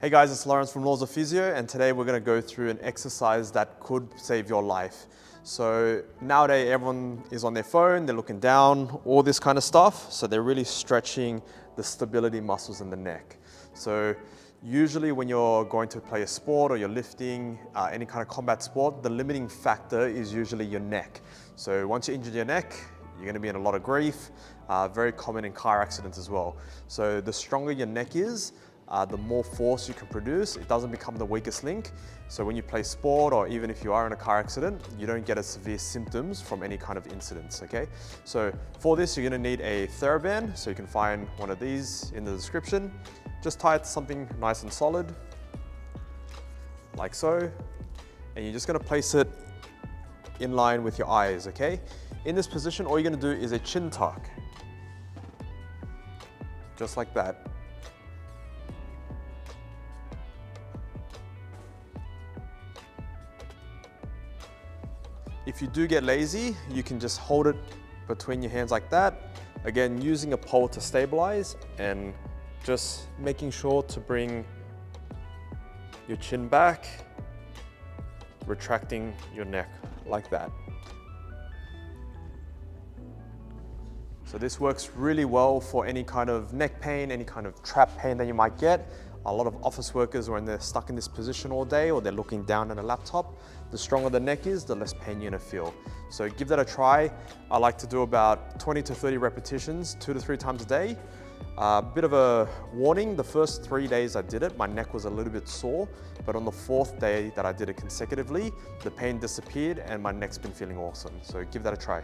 Hey guys, it's Lawrence from Laws of Physio, and today we're going to go through an exercise that could save your life. So nowadays everyone is on their phone, they're looking down, all this kind of stuff. So they're really stretching the stability muscles in the neck. So usually when you're going to play a sport or you're lifting any kind of combat sport, the limiting factor is usually your neck. So once you injure your neck, you're going to be in a lot of grief, very common in car accidents as well. So the stronger your neck is, the more force you can produce. It doesn't become the weakest link. So when you play sport, or even if you are in a car accident, you don't get as severe symptoms from any kind of incidents, okay? So for this, you're gonna need a TheraBand. So you can find one of these in the description. Just tie it to something nice and solid, like so. And you're just gonna place it in line with your eyes, okay? In this position, all you're gonna do is a chin tuck, just like that. If you do get lazy, you can just hold it between your hands like that. Again, using a pole to stabilize and just making sure to bring your chin back, retracting your neck like that. So this works really well for any kind of neck pain, any kind of trap pain that you might get. A lot of office workers, when they're stuck in this position all day or they're looking down at a laptop, the stronger the neck is, the less pain you're gonna feel. So give that a try. I like to do about 20 to 30 repetitions, 2 to 3 times a day. Bit of a warning, the first 3 days I did it, my neck was a little bit sore, but on the 4th day that I did it consecutively, the pain disappeared and my neck's been feeling awesome. So give that a try.